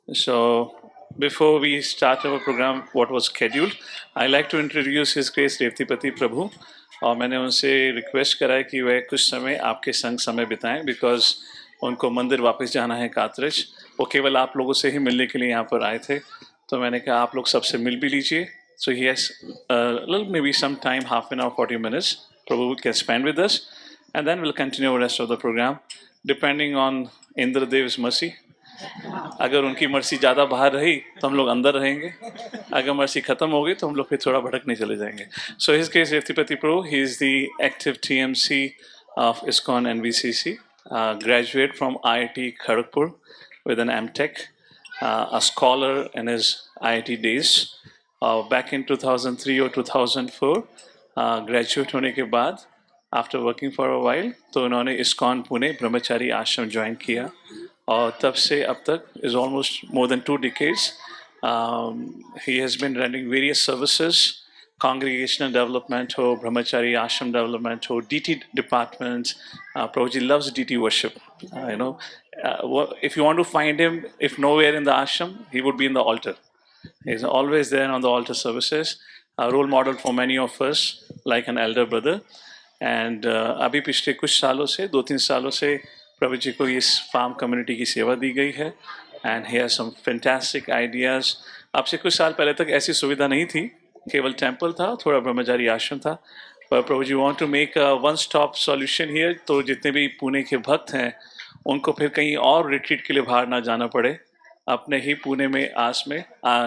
So, before we start our program, what was scheduled, I like to introduce His Grace रेवतीपति प्रभु. और मैंने उनसे request करा है कि वह कुछ समय आपके संग समय बिताएं, बिकॉज उनको मंदिर वापस जाना है कातरज. वो केवल आप लोगों से ही मिलने के लिए यहाँ पर आए थे, तो मैंने कहा आप लोग सबसे मिल भी लीजिए. So he has maybe some time, half an hour, 40 minutes, Prabhu can spend with us, and then we'll continue the rest of the program, depending on Indradev's mercy. अगर उनकी मर्सी ज़्यादा बाहर रही तो हम लोग अंदर रहेंगे, अगर मर्सी ख़त्म हो गई तो हम लोग फिर थोड़ा भटकने चले जाएंगे. So his grace Revatipati Prabhu, he is the active TMC of ISKCON and VCC, graduate from IIT Kharagpur with an MTech, a scholar in his IIT days. Back in 2003 or 2004, graduate होने के बाद after working for a while तो उन्होंने ISKCON Pune ब्रह्मचारी आश्रम join किया, और तब से अब तक is almost more than 2 decades. He has been running various services, congregational development ho, brahmachari ashram development ho, DT departments. Prabhuji loves DT worship. If you want to find him, if nowhere in the ashram, he would be in the altar. He's always there on the altar services, a role model for many of us, like an elder brother. And अभी पिछले कुछ सालों से 2-3 सालों से प्रभु जी को इस farm community की सेवा दी गई है, and he has some fantastic ideas. अब से कुछ साल पहले तक ऐसी सुविधा नहीं थी, केवल टेंपल था, थोड़ा ब्रह्मचारी आश्रम था, पर Prabhu ji want to make a one stop solution here. तो जितने भी पुणे के भक्त हैं उनको फिर कहीं और रिट्रीट के लिए बाहर ना जाना पड़े, अपने ही पुणे में आस में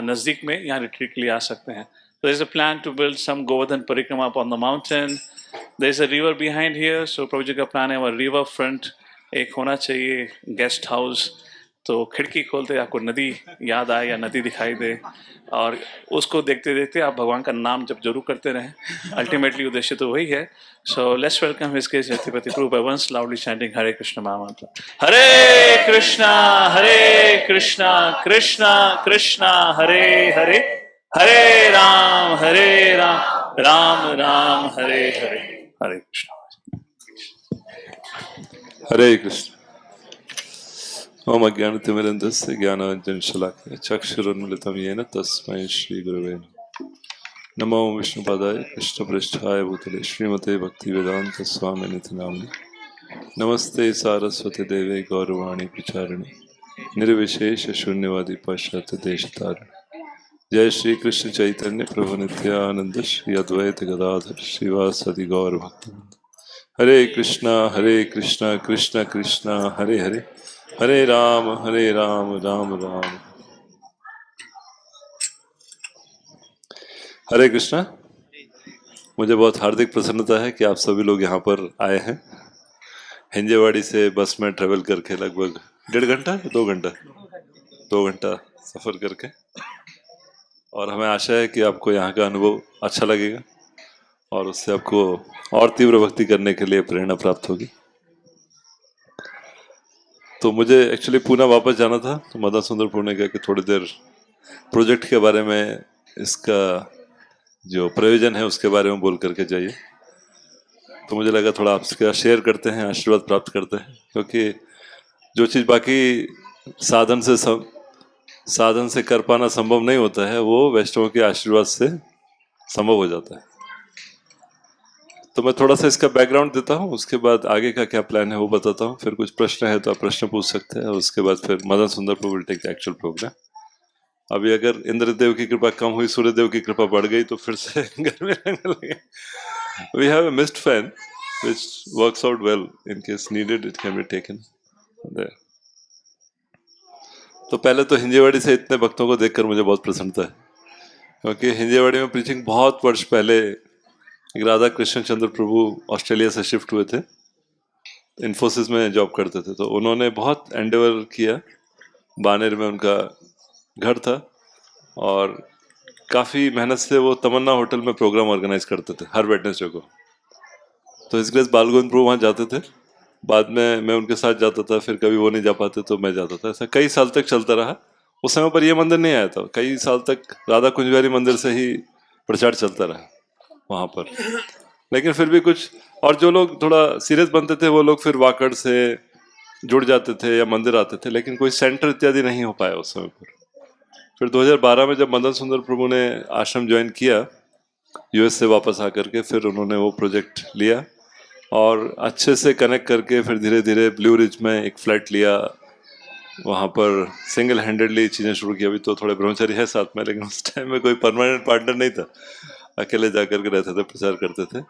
नज़दीक में यहाँ रिट्रीट के लिए आ सकते हैं. There is a plan to build some Govardhan Parikrama up on the mountain. There is a river behind here, so प्रभु जी का प्लान है वह रिवर फ्रंट एक होना चाहिए गेस्ट हाउस, तो खिड़की खोलते आपको नदी याद आए या नदी दिखाई दे, और उसको देखते देखते आप भगवान का नाम जब जरूर करते रहें. अल्टीमेटली उद्देश्य तो वही है. So let's welcome his grace Revatipati Prabhu by once loudly chanting Hare Krishna महामंत्र. हरे कृष्णा कृष्णा कृष्णा हरे हरे, हरे राम राम राम हरे हरे. हरे कृष्ण. हरे कृष्ण. ओम अज्ञानतिमिरन्धस्य ज्ञानाञ्जनशलाकया चक्षुरुन्मिलितं येन तस्मै श्रीगुरवे नमः. नमो विष्णुपादाय कृष्णप्रेष्ठाय भूतले श्रीमते भक्तिवेदान्त स्वामिनिति नाम्नि. नमस्ते सारस्वती देवे गौरवाणी प्रचारिणे निर्विशेष शून्यवादी पाश्चात्य देशतारिणे. जय श्री कृष्ण चैतन्य प्रभु नित्यानंद श्री अद्वैत गदाधर श्रीवासदि गौर भक्तवृंद. हरे कृष्णा कृष्ण कृष्ण हरे हरे, हरे राम राम राम. हरे कृष्णा. मुझे बहुत हार्दिक प्रसन्नता है कि आप सभी लोग यहाँ पर आए हैं. हिंजेवाड़ी से बस में ट्रेवल करके लगभग 1.5 घंटा 2 घंटा सफ़र करके, और हमें आशा है कि आपको यहाँ का अनुभव अच्छा लगेगा और उससे आपको और तीव्र भक्ति करने के लिए प्रेरणा प्राप्त होगी. तो मुझे एक्चुअली पुणे वापस जाना था, तो मदन सुंदर पुणे गया कि थोड़ी देर प्रोजेक्ट के बारे में, इसका जो प्रयोजन है उसके बारे में बोल करके जाइए. तो मुझे लगा थोड़ा आपसे शेयर करते हैं, आशीर्वाद प्राप्त करते हैं, क्योंकि जो चीज़ बाकी साधन से कर पाना संभव नहीं होता है वो वैष्णवों के आशीर्वाद से संभव हो जाता है. तो मैं थोड़ा सा इसका बैकग्राउंड देता हूँ, उसके बाद आगे का क्या प्लान है वो बताता हूँ. फिर कुछ प्रश्न है तो आप प्रश्न पूछ सकते हैं, और उसके बाद फिर Madan Sundar Prabhu will take the actual programme. अभी अगर इंद्रदेव की कृपा कम हुई, सूर्यदेव की कृपा बढ़ गई तो फिर से घर में लगने लगे. We have a mist fan which works out well. In case needed it can be taken there. तो पहले तो हिंजेवाड़ी से इतने भक्तों को देखकर मुझे बहुत प्रसन्नता है, क्योंकि हिंजेवाड़ी में प्रीचिंग बहुत वर्ष पहले एक राधा कृष्ण चंद्र प्रभु ऑस्ट्रेलिया से शिफ्ट हुए थे, इन्फोसिस में जॉब करते थे. तो उन्होंने बहुत एंडेवर किया. बानेर में उनका घर था और काफ़ी मेहनत से वो तमन्ना होटल में प्रोग्राम ऑर्गेनाइज करते थे हर वेडनेसडे को. तो इस ग्रेस बालगोविंद प्रभु वहाँ जाते थे, बाद में मैं उनके साथ जाता था, फिर कभी वो नहीं जा पाते तो मैं जाता था. ऐसा कई साल तक चलता रहा. उस समय पर ये मंदिर नहीं आया था, कई साल तक राधा कुंज बिहारी मंदिर से ही प्रचार चलता रहा वहाँ पर. लेकिन फिर भी कुछ, और जो लोग थोड़ा सीरियस बनते थे वो लोग फिर वाकड़ से जुड़ जाते थे या मंदिर आते थे, लेकिन कोई सेंटर इत्यादि नहीं हो पाया उस समय पर। फिर 2012 में जब मदन सुंदर प्रभु ने आश्रम ज्वाइन किया यूएस से वापस आकर के, फिर उन्होंने वो प्रोजेक्ट लिया और अच्छे से कनेक्ट करके फिर धीरे धीरे ब्लू रिज में एक फ्लैट लिया, वहाँ पर सिंगल हैंडेडली चीज़ें शुरू की। अभी तो थोड़े ब्रह्मचारी है साथ में, लेकिन उस टाइम में कोई परमानेंट पार्टनर नहीं था, अकेले जाकर के रहते थे, प्रचार करते थे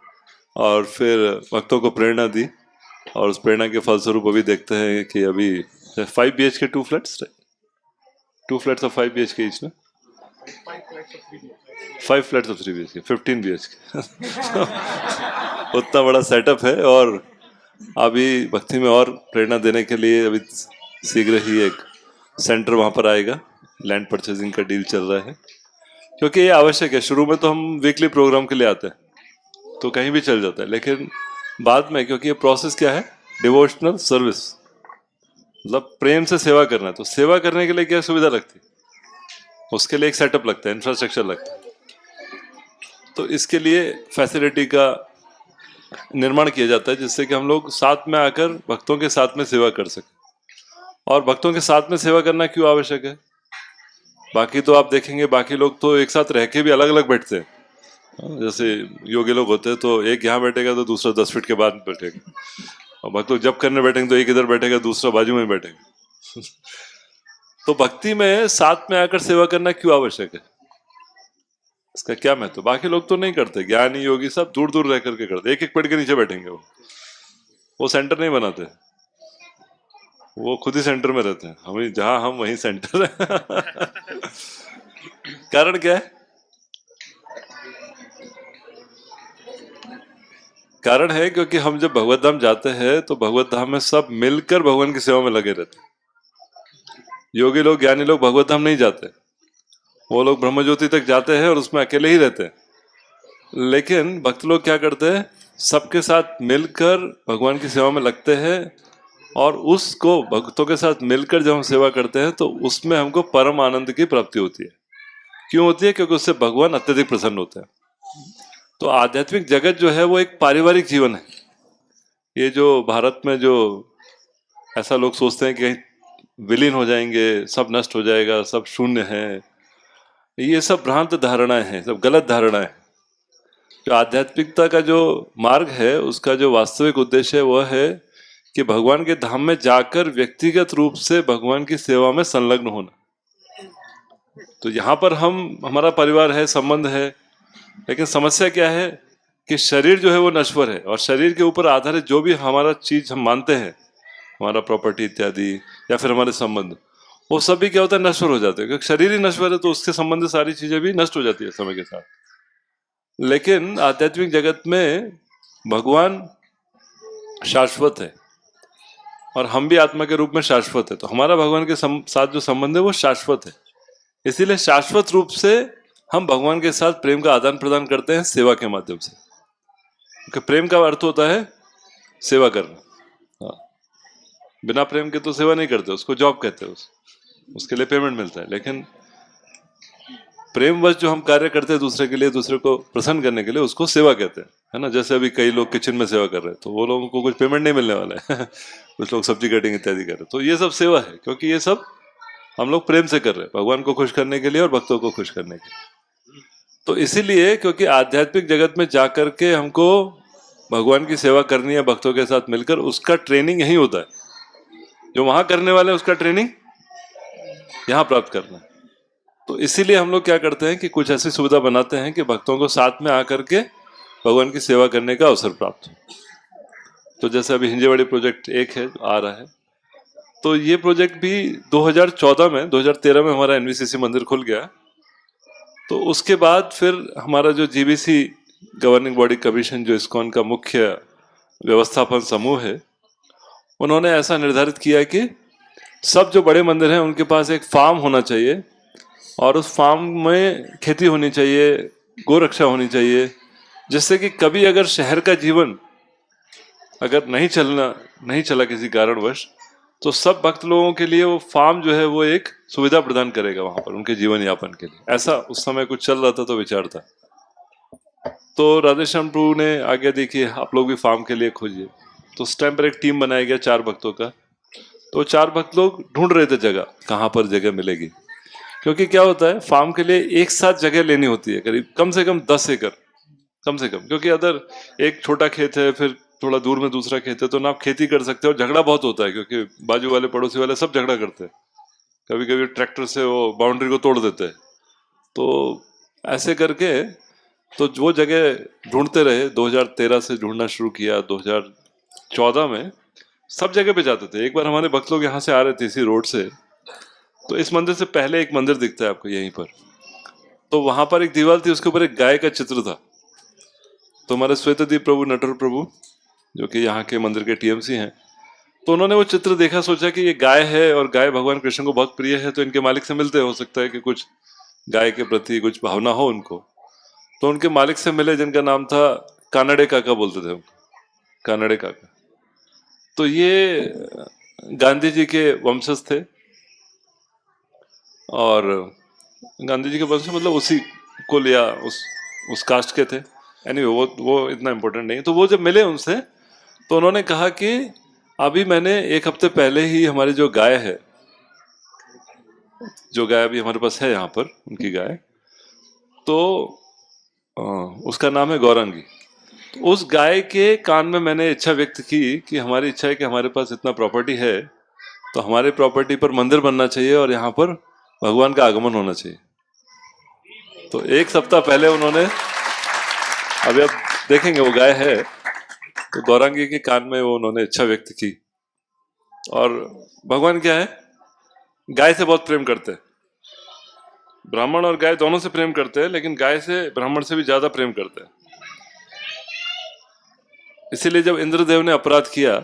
और फिर भक्तों को प्रेरणा दी। और उस प्रेरणा के फलस्वरूप अभी देखते हैं कि अभी 5 BHK 2 flats, 2 flats of 5 BHK each ना, 5 फ्लैट्स ऑफ 3 BHK, 15 BHK उतना बड़ा सेटअप है। और अभी भक्ति में और प्रेरणा देने के लिए अभी शीघ्र ही एक सेंटर वहाँ पर आएगा, लैंड परचेजिंग का डील चल रहा है, क्योंकि ये आवश्यक है। शुरू में तो हम वीकली प्रोग्राम के लिए आते हैं तो कहीं भी चल जाता है, लेकिन बाद में क्योंकि ये प्रोसेस क्या है, डिवोशनल सर्विस, मतलब प्रेम से सेवा करना है, तो सेवा करने के लिए क्या सुविधा लगती है, उसके लिए एक सेटअप लगता है, इंफ्रास्ट्रक्चर लगता है। तो इसके लिए फैसिलिटी का निर्माण किया जाता है जिससे कि हम लोग साथ में आकर भक्तों के साथ में सेवा कर सकें। और भक्तों के साथ में सेवा करना क्यों आवश्यक है? बाकी तो आप देखेंगे बाकी लोग तो एक साथ रह के भी अलग अलग बैठते हैं, जैसे योगी लोग होते हैं तो एक यहाँ बैठेगा तो दूसरा 10 फीट के बाद बैठेगा, और भक्त लोग जब करने बैठेंगे तो एक इधर बैठेगा, दूसरा बाजू में बैठेगा तो भक्ति में साथ में आकर सेवा करना क्यों आवश्यक है, इसका क्या महत्व? बाकी लोग तो नहीं करते, ज्ञानी योगी सब दूर दूर रह करके करते, एक एक पेड़ के नीचे बैठेंगे, वो सेंटर नहीं बनाते, वो खुद ही सेंटर में रहते हैं, हम जहां हम वहीं सेंटर है कारण क्या है? कारण है क्योंकि हम जब भगवत धाम जाते हैं तो भगवत धाम में सब मिलकर भगवान की सेवा में लगे रहते हैं। योगी लोग, ज्ञानी लोग भगवत धाम नहीं जाते, वो लोग ब्रह्म ज्योति तक जाते हैं और उसमें अकेले ही रहते हैं। लेकिन भक्त लोग क्या करते हैं, सबके साथ मिलकर भगवान की सेवा में लगते हैं, और उसको भक्तों के साथ मिलकर जब हम सेवा करते हैं तो उसमें हमको परम आनंद की प्राप्ति होती है। क्यों होती है? क्योंकि उससे भगवान अत्यधिक प्रसन्न होते हैं। तो आध्यात्मिक जगत जो है वो एक पारिवारिक जीवन है। ये जो भारत में जो ऐसा लोग सोचते हैं कि कहीं विलीन हो जाएंगे, सब नष्ट हो जाएगा, सब शून्य है, ये सब भ्रांत धारणाएं हैं, सब गलत धारणाएं हैं। जो आध्यात्मिकता का जो मार्ग है उसका जो वास्तविक उद्देश्य है वह है कि भगवान के धाम में जाकर व्यक्तिगत रूप से भगवान की सेवा में संलग्न होना। तो यहाँ पर हमारा परिवार है, संबंध है, लेकिन समस्या क्या है कि शरीर जो है वो नश्वर है, और शरीर के ऊपर आधारित जो भी हमारा चीज हम मानते हैं, हमारा प्रॉपर्टी इत्यादि या फिर हमारे संबंध, वो सब भी क्या होता है, नश्वर हो जाते हैं। क्योंकि शरीर ही नश्वर है तो उसके संबंधित सारी चीजें भी नष्ट हो जाती है समय के साथ। लेकिन आध्यात्मिक जगत में भगवान शाश्वत है और हम भी आत्मा के रूप में शाश्वत है, तो हमारा भगवान के साथ जो संबंध है वो शाश्वत है। इसीलिए शाश्वत रूप से हम भगवान के साथ प्रेम का आदान प्रदान करते हैं सेवा के माध्यम से, क्योंकि प्रेम का अर्थ होता है सेवा करना। हाँ, बिना प्रेम के तो सेवा नहीं करते, उसको जॉब कहते हैं, उसके लिए पेमेंट मिलता है। लेकिन प्रेमवश जो हम कार्य करते हैं दूसरे के लिए, दूसरे को प्रसन्न करने के लिए, उसको सेवा कहते हैं, है ना। जैसे अभी कई लोग किचन में सेवा कर रहे हैं तो वो लोगों को कुछ पेमेंट नहीं मिलने वाला है कुछ लोग सब्जी कटिंग इत्यादि कर रहे हैं, तो ये सब सेवा है, क्योंकि ये सब हम लोग प्रेम से कर रहे हैं, भगवान को खुश करने के लिए और भक्तों को खुश करने के लिए। तो इसीलिए क्योंकि आध्यात्मिक जगत में जाकर के हमको भगवान की सेवा करनी है भक्तों के साथ मिलकर, उसका ट्रेनिंग यही होता है। जो वहां करने वाले उसका ट्रेनिंग यहाँ प्राप्त करना है। तो इसीलिए हम लोग क्या करते हैं कि कुछ ऐसी सुविधा बनाते हैं कि भक्तों को साथ में आकर के भगवान की सेवा करने का अवसर प्राप्त हो। तो जैसे अभी हिंजेवाड़ी प्रोजेक्ट एक है आ रहा है, तो ये प्रोजेक्ट भी 2013 में हमारा एनवीसीसी मंदिर खुल गया। तो उसके बाद फिर हमारा जो जीबीसी गवर्निंग बॉडी कमीशन, जो इस्कॉन का मुख्य व्यवस्थापन समूह है, उन्होंने ऐसा निर्धारित किया कि सब जो बड़े मंदिर हैं उनके पास एक फार्म होना चाहिए, और उस फार्म में खेती होनी चाहिए, गोरक्षा होनी चाहिए, जिससे कि कभी अगर शहर का जीवन अगर नहीं चला किसी कारणवश, तो सब भक्त लोगों के लिए वो फार्म जो है वो एक सुविधा प्रदान करेगा वहां पर उनके जीवन यापन के लिए। ऐसा उस समय कुछ चल रहा था, तो विचार था। तो राधेश्याम प्रभु ने आज्ञा दी कि आप लोग भी फार्म के लिए खोजिए। तो उस टाइम पर एक टीम बनाया गया 4 भक्तों का, तो 4 भक्त लोग ढूंढ रहे थे जगह, कहाँ पर जगह मिलेगी। क्योंकि क्या होता है, फार्म के लिए एक साथ जगह लेनी होती है, करीब कम से कम 10 एकड़ कम से कम। क्योंकि अगर एक छोटा खेत है, फिर थोड़ा दूर में दूसरा खेत है, तो ना आप खेती कर सकते हो, और झगड़ा बहुत होता है, क्योंकि बाजू वाले पड़ोसी वाले सब झगड़ा करते हैं। कभी कभी ट्रैक्टर से वो बाउंड्री को तोड़ देते हैं। तो ऐसे करके तो वो जगह ढूंढते रहे। 2013 से ढूंढना शुरू किया। 2014 में सब जगह पे जाते थे। एक बार हमारे भक्त लोग यहाँ से आ रहे थे इसी रोड से, तो इस मंदिर से पहले एक मंदिर दिखता है आपको यहीं पर, तो वहां पर एक दीवार थी, उसके ऊपर एक गाय का चित्र था। तो हमारे श्वेतदीप प्रभु, नटवर प्रभु, जो कि यहाँ के मंदिर के टीएमसी हैं, तो उन्होंने वो चित्र देखा, सोचा कि ये गाय है और गाय भगवान कृष्ण को बहुत प्रिय है, तो इनके मालिक से मिलते, हो सकता है कि कुछ गाय के प्रति कुछ भावना हो उनको। तो उनके मालिक से मिले, जिनका नाम था कानड़े काका बोलते थे उनको, कानड़े काका। तो ये गांधी जी के वंशज थे, और गांधी जी के वंश मतलब उसी कुल या उस कास्ट के थे। एनीवे वो इतना इम्पोर्टेंट नहीं है। तो वो जब मिले उनसे, तो उन्होंने कहा कि अभी मैंने 1 हफ्ते पहले ही हमारी जो गाय है, जो गाय अभी हमारे पास है यहाँ पर, उनकी गाय, तो उसका नाम है गौरंगी। तो उस गाय के कान में मैंने इच्छा व्यक्त की कि हमारी इच्छा है कि हमारे पास इतना प्रॉपर्टी है, तो हमारे प्रॉपर्टी पर मंदिर बनना चाहिए और यहाँ पर भगवान का आगमन होना चाहिए। तो 1 सप्ताह पहले उन्होंने, अभी आप देखेंगे वो गाय है, तो गौरांगी के कान में वो उन्होंने इच्छा व्यक्त की। और भगवान क्या है, गाय से बहुत प्रेम करते हैं। ब्राह्मण और गाय दोनों से प्रेम करते हैं, लेकिन गाय से ब्राह्मण से भी ज्यादा प्रेम करते हैं। इसीलिए जब इंद्रदेव ने अपराध किया,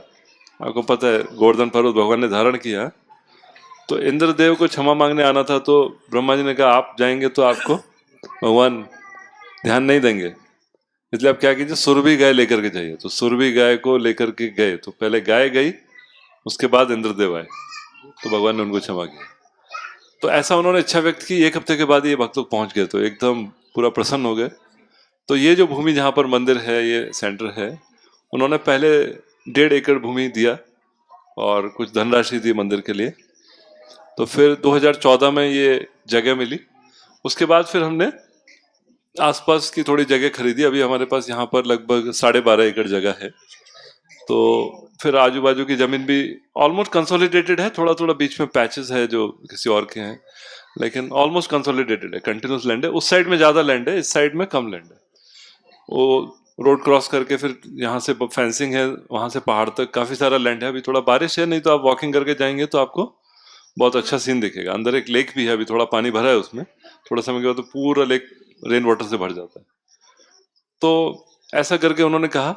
आपको पता है, गोवर्धन पर्वत भगवान ने धारण किया, तो इंद्रदेव को क्षमा मांगने आना था, तो ब्रह्मा जी ने कहा आप जाएंगे तो आपको भगवान ध्यान नहीं देंगे, इसलिए आप क्या कीजिए, सुरभि गाय लेकर के जाइए। तो सुरभि गाय को लेकर के गए, तो पहले गाय गई, उसके बाद इंद्रदेव आए, तो भगवान ने उनको क्षमा किया। तो ऐसा उन्होंने इच्छा व्यक्त की। 1 हफ्ते के बाद ये भक्त लोग पहुंच गए, तो एकदम पूरा प्रसन्न हो गए। तो ये जो भूमि जहाँ पर मंदिर है, ये सेंटर है, उन्होंने पहले 1.5 एकड़ भूमि दिया और कुछ धनराशि दी मंदिर के लिए। तो फिर 2014 में ये जगह मिली। उसके बाद फिर हमने आसपास की थोड़ी जगह खरीदी। अभी हमारे पास यहाँ पर लगभग 12.5 एकड़ जगह है। तो फिर आजू बाजू की जमीन भी ऑलमोस्ट कंसोलिडेटेड है, थोड़ा थोड़ा बीच में पैचेस है जो किसी और के हैं, लेकिन ऑलमोस्ट कंसोलिडेटेड है, कंटिन्यूस लैंड है। उस साइड में ज्यादा लैंड है, इस साइड में कम लैंड है। वो रोड क्रॉस करके फिर यहाँ से फेंसिंग है, वहां से पहाड़ तक काफी सारा लैंड है। अभी थोड़ा बारिश है, नहीं तो आप वॉकिंग करके जाएंगे तो आपको बहुत अच्छा सीन दिखेगा। अंदर एक लेक भी है, अभी थोड़ा पानी भरा है उसमें, थोड़ा समय के बाद तो पूरा लेक रेन वाटर से भर जाता है। तो ऐसा करके उन्होंने कहा,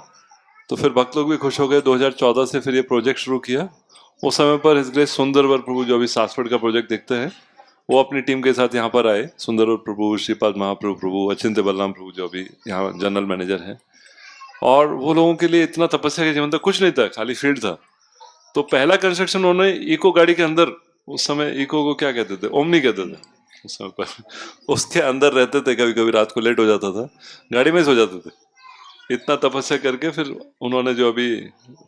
तो फिर भक्त लोग भी खुश हो गए। 2014 से फिर ये प्रोजेक्ट शुरू किया। उस समय पर हिज ग्रेस सुंदरवर प्रभु, जो अभी सासवड़ का प्रोजेक्ट देखते हैं, वो अपनी टीम के साथ यहाँ पर आए। सुंदरवर प्रभु, श्रीपाद महाप्रभु प्रभु, अचिंत्य बलराम प्रभु, जो अभी यहाँ जनरल मैनेजर हैं। और वो लोगों के लिए इतना तपस्या के जीवन था, कुछ नहीं था, खाली फील्ड था। तो पहला कंस्ट्रक्शन उन्होंने इको गाड़ी के अंदर, उस समय इको को क्या कहते थे, ओमनी कहते थे उस समय पर, उसके अंदर रहते थे। कभी कभी रात को लेट हो जाता था, गाड़ी में ही सो जाते थे। इतना तपस्या करके फिर उन्होंने, जो अभी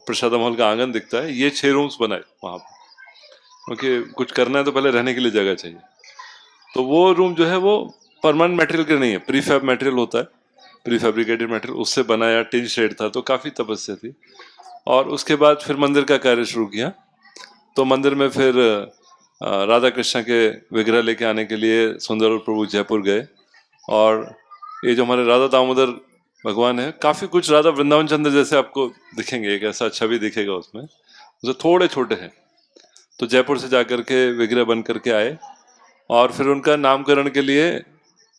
प्रसाद महल का आंगन दिखता है, ये 6 रूम्स बनाए वहां पर, क्योंकि कुछ करना है तो पहले रहने के लिए जगह चाहिए। तो वो रूम जो है वो परमानेंट मटेरियल के नहीं है, प्रीफैब मटेरियल होता है, प्रीफैब्रिकेटेड मटेरियल, उससे बनाया। टिन शेड था, तो काफी तपस्या थी। और उसके बाद फिर मंदिर का कार्य शुरू किया। तो मंदिर में फिर राधा कृष्ण के विग्रह लेके आने के लिए सुंदर प्रभु जयपुर गए। और ये जो हमारे राधा दामोदर भगवान है, काफी कुछ राधा वृंदावन चंद्र जैसे आपको दिखेंगे, एक ऐसा छवि दिखेगा उसमें, उसे थोड़े छोटे हैं। तो जयपुर से जाकर के विग्रह बन करके आए, और फिर उनका नामकरण के लिए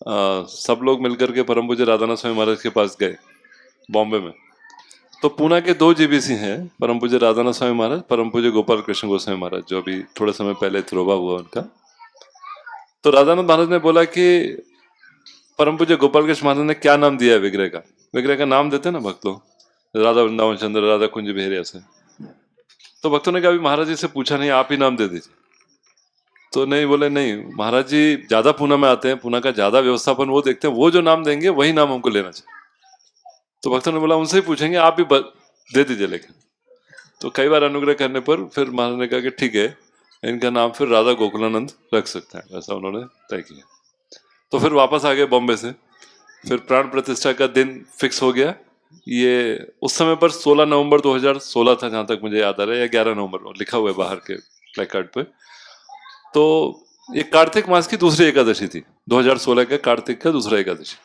सब लोग मिलकर के परम पूज्य राधानाथ स्वामी महाराज के पास गए बॉम्बे में। तो पूना के 2 जीबीसी हैं, परम पूज्य राधानाथ स्वामी महाराज, परम पूज्य गोपाल कृष्ण गोस्वामी महाराज, जो अभी थोड़े समय पहले तिरोवा हुआ उनका। तो राधानाथ महाराज ने बोला कि परम पूज्य गोपाल कृष्ण महाराज ने क्या नाम दिया है विग्रह का। विग्रह का नाम देते हैं ना भक्त लोग, राधा वृंदावन चंद्र, राधा कुंज बिहारी, ऐसे। तो भक्तों ने कहा अभी महाराज जी से पूछा नहीं, आप ही नाम दे दीजिए। तो नहीं, बोले नहीं, महाराज जी ज्यादा पूना में आते हैं, पूना का ज्यादा व्यवस्थापन वो देखते हैं, वो जो नाम देंगे वही नाम हमको लेना चाहिए। तो भक्तों ने बोला उनसे ही पूछेंगे, आप भी दे दीजिए। लेकिन तो कई बार अनुग्रह करने पर फिर महाराज ने कहा कि ठीक है, इनका नाम फिर राधा गोकुलानंद रख सकते हैं, ऐसा उन्होंने तय किया। तो फिर वापस आ गए बॉम्बे से, फिर प्राण प्रतिष्ठा का दिन फिक्स हो गया। ये उस समय पर 16 नवंबर 2016 था, जहां तक मुझे याद आ रहा है, या 11 नवंबर लिखा हुआ है बाहर के प्लेकार्ड पे। तो ये कार्तिक मास की दूसरी एकादशी थी, 2016 का कार्तिक का दूसरा एकादशी।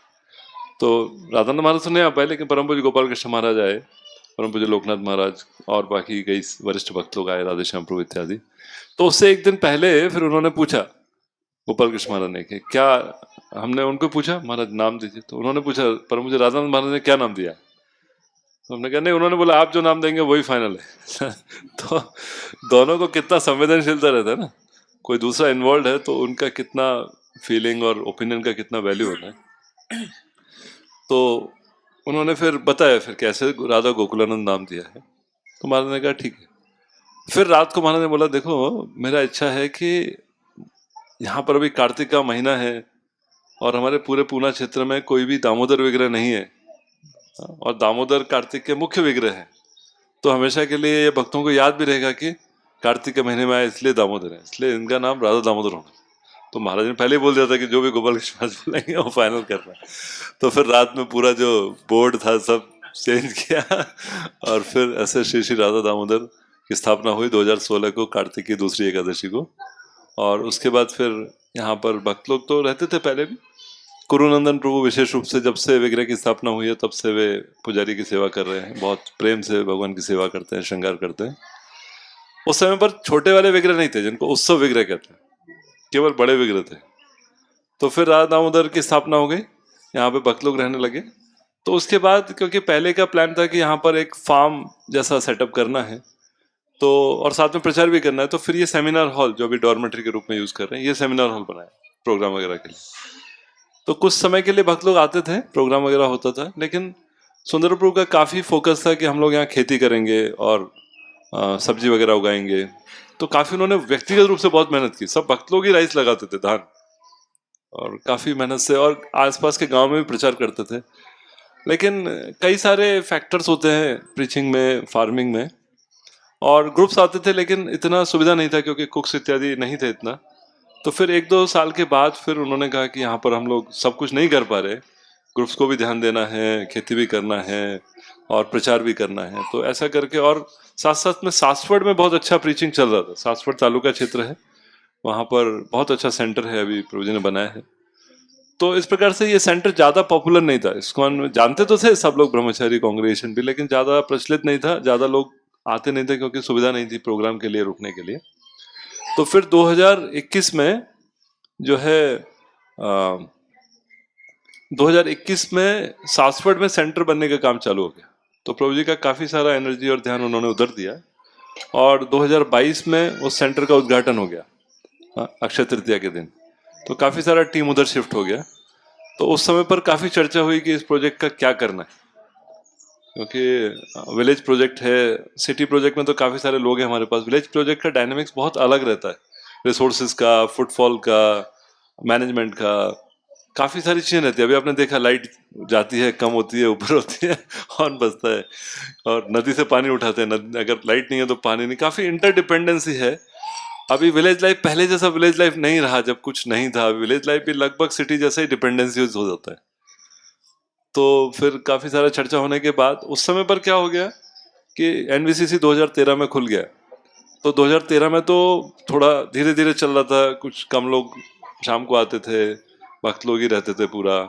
तो राधानंद महाराज तो नहीं आ पाए, लेकिन परम पूज्य गोपाल कृष्ण महाराज आए, परम पूज्य लोकनाथ महाराज और बाकी कई वरिष्ठ भक्त लोग आए, राधेश्याम प्रभु इत्यादि। तो उससे एक दिन पहले फिर उन्होंने पूछा गोपाल कृष्ण महाराज ने कि क्या, हमने उनको पूछा महाराज नाम दीजिए, तो उन्होंने पूछा परम पूज्य राधानंद महाराज ने क्या नाम दिया। तो हमने कहा नहीं, उन्होंने बोला आप जो नाम देंगे वही फाइनल है। तो दोनों को कितना संवेदनशीलता रहता है ना, कोई दूसरा इन्वॉल्व है तो उनका कितना फीलिंग और ओपिनियन का कितना वैल्यू होता है। तो उन्होंने फिर बताया फिर कैसे राधा गोकुलानंद नाम दिया है। तो महाराज ने कहा ठीक है। फिर रात को महाराज ने बोला देखो, मेरा इच्छा है कि यहाँ पर अभी कार्तिक का महीना है और हमारे पूरे पूना क्षेत्र में कोई भी दामोदर विग्रह नहीं है, और दामोदर कार्तिक के मुख्य विग्रह है, तो हमेशा के लिए ये भक्तों को याद भी रहेगा कि कार्तिक के महीने में आए इसलिए दामोदर है, इसलिए इनका नाम राधा दामोदर होना। तो महाराज ने पहले ही बोल दिया था कि जो भी गोपाल कृष्ण महाराज बोलेंगे वो फाइनल करना है। तो फिर रात में पूरा जो बोर्ड था सब चेंज किया और फिर ऐसे श्री श्री राधा दामोदर की स्थापना हुई 2016 को, कार्तिक की दूसरी एकादशी को। और उसके बाद फिर यहाँ पर भक्त लोग तो रहते थे पहले भी। कुरुनंदन प्रभु विशेष रूप से जब से विग्रह की स्थापना हुई है तब से वे पुजारी की सेवा कर रहे हैं, बहुत प्रेम से भगवान की सेवा करते हैं, श्रृंगार करते हैं। उस समय पर छोटे वाले विग्रह नहीं थे जिनको उत्सव विग्रह कहते हैं, केवल बड़े विग्रह थे। तो फिर राधा दामोदर की स्थापना हो गई, यहाँ पे भक्त लोग रहने लगे। तो उसके बाद क्योंकि पहले का प्लान था कि यहाँ पर एक फार्म जैसा सेटअप करना है, तो और साथ में प्रचार भी करना है, तो फिर ये सेमिनार हॉल जो अभी डॉर्मेटरी के रूप में यूज कर रहे हैं, ये सेमिनार हॉल बनाया प्रोग्राम वगैरह के लिए। तो कुछ समय के लिए भक्त लोग आते थे, प्रोग्राम वगैरह होता था, लेकिन सुंदर प्रभु का काफी फोकस था कि हम लोग यहाँ खेती करेंगे और सब्जी वगैरह उगाएंगे। तो काफी उन्होंने व्यक्तिगत रूप से बहुत मेहनत की, सब भक्त लोग ही राइस लगाते थे, धान, और काफी मेहनत से, और आसपास के गांव में भी प्रचार करते थे। लेकिन कई सारे फैक्टर्स होते हैं प्रीचिंग में, फार्मिंग में, और ग्रुप्स आते थे लेकिन इतना सुविधा नहीं था क्योंकि कुक्स इत्यादि नहीं थे इतना। तो फिर 1-2 साल के बाद फिर उन्होंने कहा कि यहाँ पर हम लोग सब कुछ नहीं कर पा रहे, ग्रुप्स को भी ध्यान देना है, खेती भी करना है और प्रचार भी करना है। तो ऐसा करके, और साथ साथ में सासवड़ में बहुत अच्छा प्रीचिंग चल रहा था, सासवड़ तालुका क्षेत्र है, वहाँ पर बहुत अच्छा सेंटर है अभी प्रभु जी ने बनाया है। तो इस प्रकार से ये सेंटर ज्यादा पॉपुलर नहीं था, इस्कॉन जानते तो थे सब लोग, ब्रह्मचारी कांग्रेगेशन भी, लेकिन ज्यादा प्रचलित नहीं था, ज्यादा लोग आते नहीं थे क्योंकि सुविधा नहीं थी प्रोग्राम के लिए रुकने के लिए। तो फिर 2021 में जो है 2021 में सासवड़ में सेंटर बनने का काम चालू हो गया। तो प्रभु जी का काफी सारा एनर्जी और ध्यान उन्होंने उधर दिया, और 2022 में उस सेंटर का उद्घाटन हो गया अक्षय तृतीया के दिन। तो काफी सारा टीम उधर शिफ्ट हो गया। तो उस समय पर काफी चर्चा हुई कि इस प्रोजेक्ट का क्या करना है, क्योंकि विलेज प्रोजेक्ट है, सिटी प्रोजेक्ट में तो काफी सारे लोग हैं हमारे पास। विलेज प्रोजेक्ट का डायनेमिक्स बहुत अलग रहता है, रिसोर्सेज का, फुटफॉल का, मैनेजमेंट का, काफी सारी चीजें रहती है। अभी आपने देखा लाइट जाती है, कम होती है, ऊपर होती है, हॉर्न बजता है, और नदी से पानी उठाते हैं, अगर लाइट नहीं है तो पानी नहीं, काफी इंटरडिपेंडेंसी है। अभी विलेज लाइफ पहले जैसा विलेज लाइफ नहीं रहा, जब कुछ नहीं था। विलेज लाइफ भी लगभग सिटी जैसा ही डिपेंडेंसी हो जाता है। तो फिर काफी सारा चर्चा होने के बाद उस समय पर क्या हो गया कि एनवीसीसी 2013 में खुल गया। तो 2013 में तो थोड़ा धीरे धीरे चल रहा था, कुछ कम लोग शाम को आते थे, भक्त लोग ही रहते थे पूरा।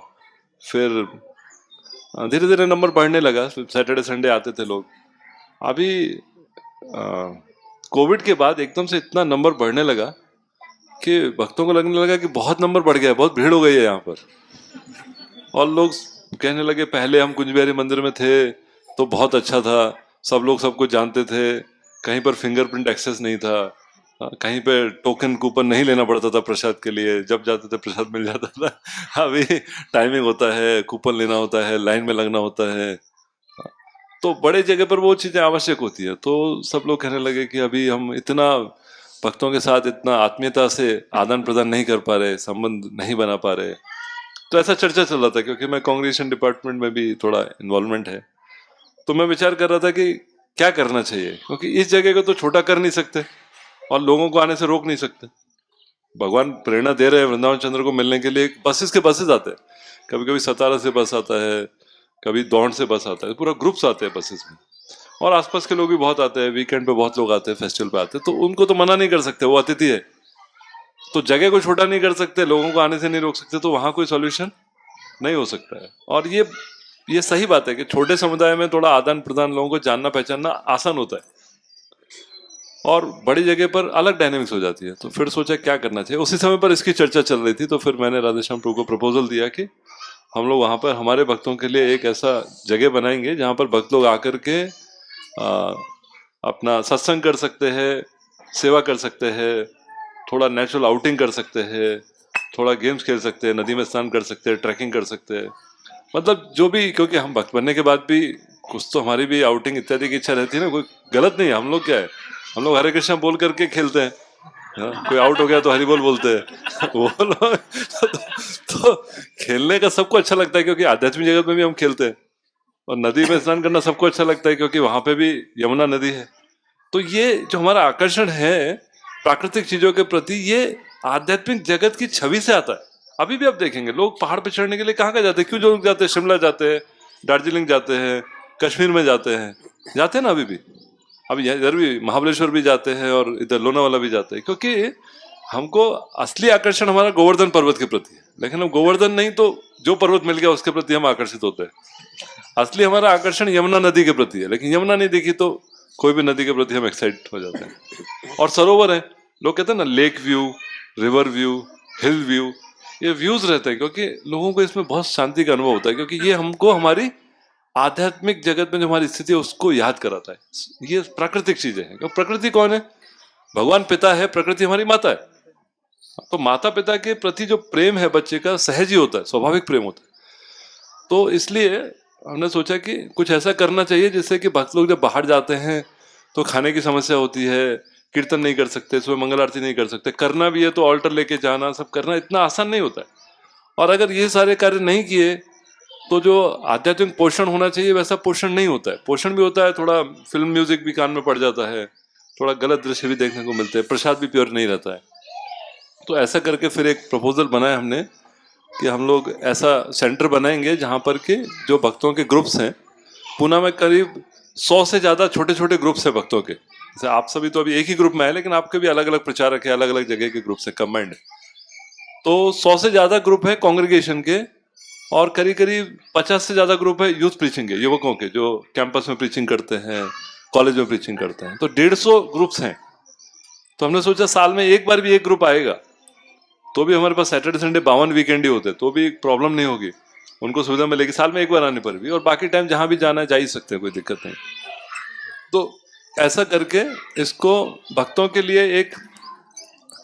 फिर धीरे धीरे नंबर बढ़ने लगा, सैटरडे संडे आते थे लोग। अभी कोविड के बाद एकदम से इतना नंबर बढ़ने लगा कि भक्तों को लगने लगा कि बहुत नंबर बढ़ गया, बहुत भीड़ हो गई है यहाँ पर। और लोग कहने लगे पहले हम कुंज बिहारी मंदिर में थे तो बहुत अच्छा था, सब लोग सब कुछ जानते थे, कहीं पर फिंगरप्रिंट एक्सेस नहीं था, कहीं पे टोकन कूपन नहीं लेना पड़ता था प्रसाद के लिए, जब जाते थे प्रसाद मिल जाता था। अभी टाइमिंग होता है, कूपन लेना होता है, लाइन में लगना होता है, तो बड़े जगह पर वो चीजें आवश्यक होती है। तो सब लोग कहने लगे कि अभी हम इतना भक्तों के साथ इतना आत्मीयता से आदान प्रदान नहीं कर पा रहे, संबंध नहीं बना पा रहे। तो ऐसा चर्चा चल रहा था, क्योंकि मैं कांग्रेगेशन डिपार्टमेंट में भी थोड़ा इन्वॉल्वमेंट है। तो मैं विचार कर रहा था कि क्या करना चाहिए, क्योंकि इस जगह को तो छोटा कर नहीं सकते और लोगों को आने से रोक नहीं सकते। भगवान प्रेरणा दे रहे हैं वृंदावन चंद्र को मिलने के लिए, बसेस के बसेस आते हैं, कभी कभी सतारा से बस आता है, कभी दौंड से बस आता है, पूरा ग्रुप्स आते हैं बसेस में, और आसपास के लोग भी बहुत आते हैं, वीकेंड पे बहुत लोग आते हैं, फेस्टिवल पे आते हैं, तो उनको तो मना नहीं कर सकते, वो अतिथि है। तो जगह को छोटा नहीं कर सकते, लोगों को आने से नहीं रोक सकते, तो वहां कोई सॉल्यूशन नहीं हो सकता है। और ये सही बात है कि छोटे समुदाय में थोड़ा आदान प्रदान, लोगों को जानना पहचानना आसान होता है, और बड़ी जगह पर अलग डायनेमिक्स हो जाती है। तो फिर सोचा क्या करना चाहिए, उसी समय पर इसकी चर्चा चल रही थी, तो फिर मैंने राधेश्याम प्रभु को प्रपोजल दिया कि हम लोग वहाँ पर हमारे भक्तों के लिए एक ऐसा जगह बनाएंगे जहाँ पर भक्त लोग आकर के अपना सत्संग कर सकते हैं, सेवा कर सकते हैं, थोड़ा नेचुरल आउटिंग कर सकते हैं, थोड़ा गेम्स खेल सकते हैं, नदी में स्नान कर सकते हैं, ट्रैकिंग कर सकते हैं, मतलब जो भी, क्योंकि हम भक्त बनने के बाद भी कुछ तो हमारी भी आउटिंग इत्यादि की इच्छा रहती है ना, कोई गलत नहीं है। हम लोग क्या है, हम लोग हरे कृष्णा बोल करके खेलते हैं, हाँ, कोई आउट हो गया तो हरि बोल बोलते हैं वो लोग तो खेलने का सबको अच्छा लगता है, क्योंकि आध्यात्मिक जगत में भी हम खेलते हैं, और नदी में स्नान करना सबको अच्छा लगता है क्योंकि वहां पे भी यमुना नदी है। तो ये जो हमारा आकर्षण है प्राकृतिक चीजों के प्रति, ये आध्यात्मिक जगत की छवि से आता है। अभी भी आप देखेंगे लोग पहाड़ पे चढ़ने के लिए कहाँ कहाँ जाते हैं, क्यों जो लोग जाते हैं, शिमला जाते हैं, दार्जिलिंग जाते हैं, कश्मीर में जाते हैं ना, अभी भी, अभी इधर भी महाबलेश्वर भी जाते हैं और इधर लोनावाला भी जाते हैं, क्योंकि हमको असली आकर्षण हमारा गोवर्धन पर्वत के प्रति है। लेकिन हम गोवर्धन नहीं तो जो पर्वत मिल गया उसके प्रति हम आकर्षित होते हैं। असली हमारा आकर्षण यमुना नदी के प्रति है, लेकिन यमुना नहीं दिखी तो कोई भी नदी के प्रति हम एक्साइट हो जाते हैं। और सरोवर है, लोग कहते हैं ना, लेक व्यू, रिवर व्यू, हिल व्यू, ये व्यूज रहते हैं, क्योंकि लोगों को इसमें बहुत शांति का अनुभव होता है, क्योंकि ये हमको हमारी आध्यात्मिक जगत में जो हमारी स्थिति है उसको याद कराता है। ये प्राकृतिक चीजें हैं। प्रकृति कौन है? भगवान पिता है, प्रकृति हमारी माता है। तो माता पिता के प्रति जो प्रेम है बच्चे का सहज ही होता है, स्वाभाविक प्रेम होता है। तो इसलिए हमने सोचा कि कुछ ऐसा करना चाहिए जिससे कि भक्त लोग जब बाहर जाते हैं तो खाने की समस्या होती है, कीर्तन नहीं कर सकते, सुबह मंगल आरती नहीं कर सकते, करना भी है तो ऑल्टर लेके जाना, सब करना इतना आसान नहीं होता है। और अगर ये सारे कार्य नहीं किए तो जो आध्यात्मिक पोषण होना चाहिए वैसा पोषण नहीं होता है। पोषण भी होता है, थोड़ा फिल्म म्यूजिक भी कान में पड़ जाता है, थोड़ा गलत दृश्य भी देखने को मिलते हैं, प्रसाद भी प्योर नहीं रहता है। तो ऐसा करके फिर एक प्रपोजल बनाया हमने कि हम लोग ऐसा सेंटर बनाएंगे जहाँ पर के जो भक्तों के ग्रुप्स हैं, पुणे में करीब 100 से ज़्यादा छोटे छोटे ग्रुप्स हैं भक्तों के। जैसे आप सभी तो अभी एक ही ग्रुप में है, लेकिन आपके भी अलग अलग प्रचारक है, अलग अलग जगह के ग्रुप्स हैं, कंबाइंड। तो 100 से ज़्यादा ग्रुप है कांग्रेगेशन के, और करीब करीब 50 से ज़्यादा ग्रुप है यूथ प्रीचिंग के, युवकों के, जो कैंपस में प्रीचिंग करते हैं, कॉलेज में प्रीचिंग करते हैं। तो 150 ग्रुप्स हैं। तो हमने सोचा साल में एक बार भी एक ग्रुप आएगा तो भी हमारे पास सैटरडे संडे 52 वीकेंड ही होते, तो भी प्रॉब्लम नहीं होगी, उनको सुविधा मिलेगी साल में एक बार आने पर भी, और बाकी टाइम जहां भी जाना है जा ही सकते हैं, कोई दिक्कत नहीं। तो ऐसा करके इसको भक्तों के लिए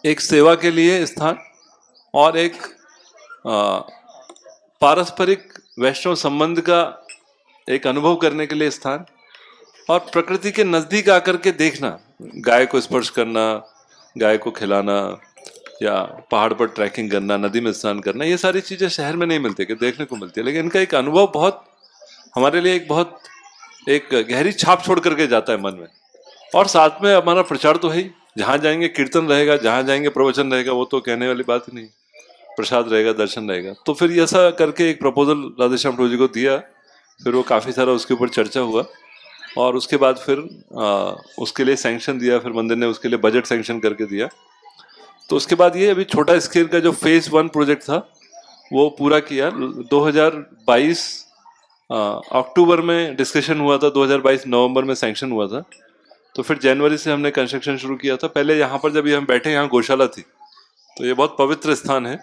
एक सेवा के लिए स्थान, और एक पारस्परिक वैष्णव संबंध का एक अनुभव करने के लिए स्थान, और प्रकृति के नजदीक आकर के देखना, गाय को स्पर्श करना, गाय को खिलाना, या पहाड़ पर ट्रैकिंग करना, नदी में स्नान करना, ये सारी चीजें शहर में नहीं मिलती, कि देखने को मिलती है, लेकिन इनका एक अनुभव बहुत हमारे लिए एक गहरी छाप छोड़ करके जाता है मन में। और साथ में हमारा प्रचार तो है ही, जहाँ जाएंगे कीर्तन रहेगा, जहाँ जाएंगे प्रवचन रहेगा, वो तो कहने वाली बात ही नहीं, प्रसाद रहेगा, दर्शन रहेगा। तो फिर ऐसा करके एक प्रपोजल राधेश्याम प्रभु जी को दिया, फिर वो काफ़ी सारा उसके ऊपर चर्चा हुआ, और उसके बाद फिर उसके लिए सैंक्शन दिया, फिर मंदिर ने उसके लिए बजट सैंक्शन करके दिया। तो उसके बाद ये अभी छोटा स्केल का जो फेज 1 प्रोजेक्ट था वो पूरा किया। 2022 अक्टूबर में डिस्कशन हुआ था, 2022 नवंबर में सैंक्शन हुआ था। तो फिर जनवरी से हमने कंस्ट्रक्शन शुरू किया था। पहले यहाँ पर जब हम बैठे, यहाँ गौशाला थी, तो ये बहुत पवित्र स्थान है,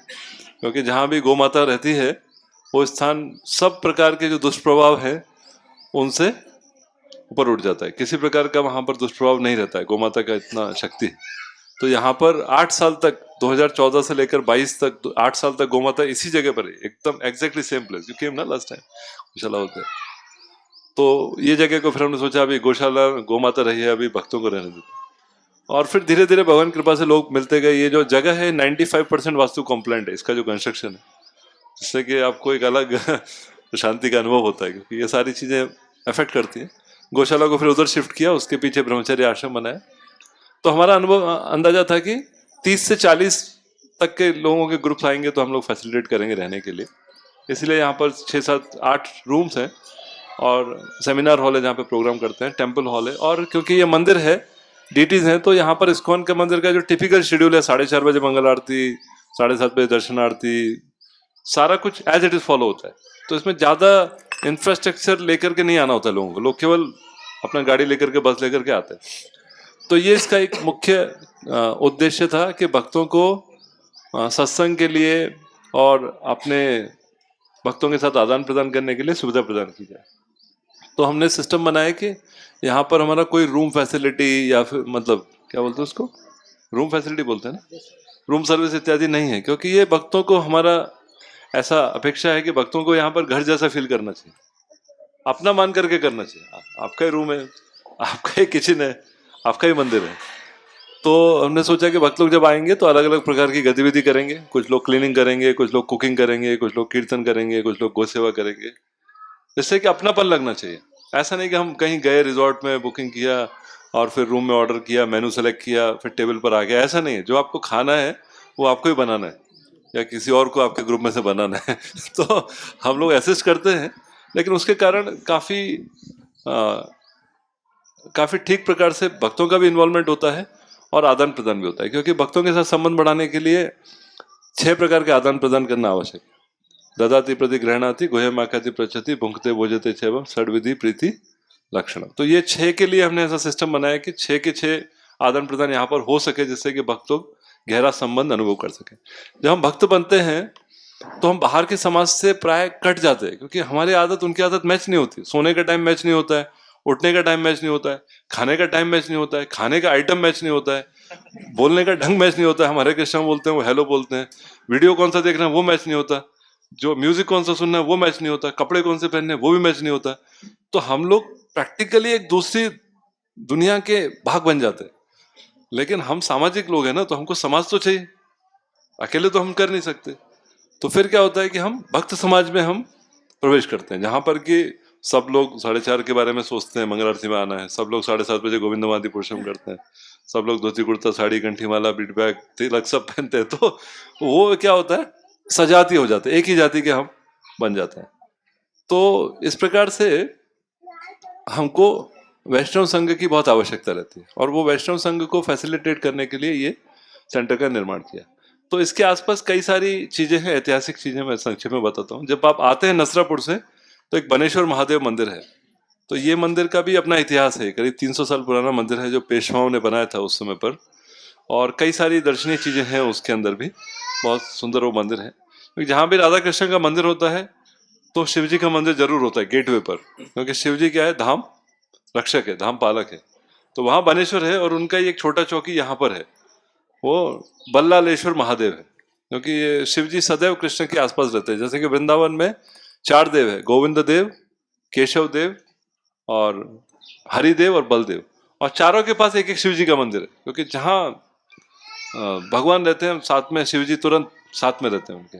क्योंकि जहाँ भी गौ माता रहती है वो स्थान सब प्रकार के जो दुष्प्रभाव है उनसे ऊपर उठ जाता है, किसी प्रकार का वहाँ पर दुष्प्रभाव नहीं रहता है, गौ माता का इतना शक्ति है। तो यहाँ पर 8 साल तक, 2014 से लेकर 22 तक 8 साल तक गौमाता इसी जगह पर है, एकदम exactly same place. You came ना लास्ट टाइम, गौशाला होता है। तो ये जगह को फिर हमने सोचा अभी गौशाला गौमाता रही है, अभी भक्तों को रहने देते। और फिर धीरे धीरे भगवान कृपा से लोग मिलते गए। ये जो जगह है 95% वास्तु कॉम्प्लाइंट है, इसका जो कंस्ट्रक्शन है, जिससे कि आपको एक अलग शांति का अनुभव होता है, क्योंकि ये सारी चीजें अफेक्ट करती हैं। गौशाला को फिर उधर शिफ्ट किया, उसके पीछे ब्रह्मचर्य आश्रम बनाया। तो हमारा अनुभव अंदाजा था कि 30 से 40 तक के लोगों के ग्रुप्स आएंगे तो हम लोग फैसिलिटेट करेंगे रहने के लिए। इसलिए यहाँ पर 6, 7, 8 रूम्स हैं और सेमिनार हॉल है जहाँ पे प्रोग्राम करते हैं, टेम्पल हॉल है। और क्योंकि ये मंदिर है, डीटीज हैं, तो यहाँ पर इस्कॉन के मंदिर का जो टिपिकल शेड्यूल है 4:30 बजे मंगल आरती, 7:30 बजे दर्शन आरती, सारा कुछ एज इट इज फॉलो होता है। तो इसमें ज़्यादा इंफ्रास्ट्रक्चर लेकर के नहीं आना होता लोगों को, लोग केवल अपना गाड़ी लेकर के, बस लेकर के आते हैं। तो ये इसका एक मुख्य उद्देश्य था कि भक्तों को सत्संग के लिए और अपने भक्तों के साथ आदान प्रदान करने के लिए सुविधा प्रदान की जाए। तो हमने सिस्टम बनाया कि यहाँ पर हमारा कोई रूम फैसिलिटी या फिर मतलब क्या बोलते हैं उसको, रूम फैसिलिटी बोलते हैं ना, रूम सर्विस इत्यादि नहीं है, क्योंकि ये भक्तों को, हमारा ऐसा अपेक्षा है कि भक्तों को यहाँ पर घर जैसा फील करना चाहिए, अपना मान करके करना चाहिए। आपका ही रूम है, आपका ही किचन है, आपका ही मंदिर है। तो हमने सोचा कि भक्त लोग जब आएंगे तो अलग अलग प्रकार की गतिविधि करेंगे, कुछ लोग क्लीनिंग करेंगे, कुछ लोग कुकिंग करेंगे, कुछ लोग कीर्तन करेंगे, कुछ लोग गौ सेवा करेंगे, जिससे कि अपनापन लगना चाहिए। ऐसा नहीं कि हम कहीं गए, रिजॉर्ट में बुकिंग किया और फिर रूम में ऑर्डर किया, मेनू सेलेक्ट किया, फिर टेबल पर आ गया। ऐसा नहीं है, जो आपको खाना है वो आपको ही बनाना है या किसी और को आपके ग्रुप में से बनाना है। तो हम लोग असिस्ट करते हैं, लेकिन उसके कारण काफी ठीक प्रकार से भक्तों का भी इन्वॉल्वमेंट होता है और आदान प्रदान भी होता है, क्योंकि भक्तों के साथ संबंध बढ़ाने के लिए 6 प्रकार के आदान प्रदान करना आवश्यक है। ददाति प्रति ग्रहणाति, गुह्यम आकाति पृच्छति, भुंक्ते भोजते चैवम, षड्विधि प्रीति लक्षणम। तो ये 6 के लिए हमने ऐसा सिस्टम बनाया कि 6 के 6 आदान प्रदान यहाँ पर हो सके, जिससे कि भक्त लोग गहरा संबंध अनुभव कर सके। जब हम भक्त बनते हैं तो हम बाहर के समाज से प्राय कट जाते हैं, क्योंकि हमारी आदत उनकी आदत मैच नहीं होती। सोने का टाइम मैच नहीं होता है, उठने का टाइम मैच नहीं होता है, खाने का टाइम मैच नहीं होता है, खाने का आइटम मैच नहीं होता है, बोलने का ढंग मैच नहीं होता है। हम हरे कृष्ण बोलते हैं, वो हेलो बोलते हैं, वीडियो कौन सा देखना है वो मैच नहीं होता, जो म्यूजिक कौन सा सुनना है वो मैच नहीं होता, कपड़े कौन से पहनने वो भी मैच नहीं होता। तो हम लोग प्रैक्टिकली एक दूसरी दुनिया के भाग बन जाते हैं। लेकिन हम सामाजिक लोग हैं ना, तो हमको समाज तो चाहिए, अकेले तो हम कर नहीं सकते। तो फिर क्या होता है कि हम भक्त समाज में हम प्रवेश करते हैं, जहां पर कि सब लोग 4:30 के बारे में सोचते हैं, मंगल आरती में आना है, सब लोग 7:30 बजे गोविंदमादि पुरुषम करते हैं, सब लोग धोती कुर्ता साड़ी कंठी माला बीट बैग तिलक सब पहनते हैं। तो वो क्या होता है, सजाती हो जाते हैं, एक ही जाति के हम बन जाते हैं। तो इस प्रकार से हमको वैष्णव संघ की बहुत आवश्यकता रहती है, और वो वैष्णव संघ को फैसिलिटेट करने के लिए ये सेंटर का निर्माण किया। तो इसके आसपास कई सारी चीजें हैं, ऐतिहासिक चीजें, मैं संक्षेप में बताता हूँ। जब आप आते हैं नसरापुर से तो एक बनेश्वर महादेव मंदिर है। तो ये मंदिर का भी अपना इतिहास है, करीब 300 साल पुराना मंदिर है, जो पेशवाओं ने बनाया था उस समय पर। और कई सारी दर्शनीय चीजें हैं उसके अंदर भी, बहुत सुंदर वो मंदिर है। जहाँ भी राधा कृष्ण का मंदिर होता है तो शिव जी का मंदिर जरूर होता है गेटवे पर, क्योंकि शिव जी क्या है, धाम रक्षक है, धाम पालक है। तो वहाँ बनेश्वर है, और उनका एक छोटा चौकी यहाँ पर है, वो बल्लालेश्वर महादेव है, क्योंकि ये शिव जी सदैव कृष्ण के आसपास रहते हैं। जैसे कि वृंदावन में 4 देव है, गोविंद देव, केशव देव और हरिदेव और बलदेव, और चारों के पास एक एक शिव जी का मंदिर है, क्योंकि जहाँ भगवान रहते हैं साथ में शिव जी तुरंत साथ में रहते हैं उनके।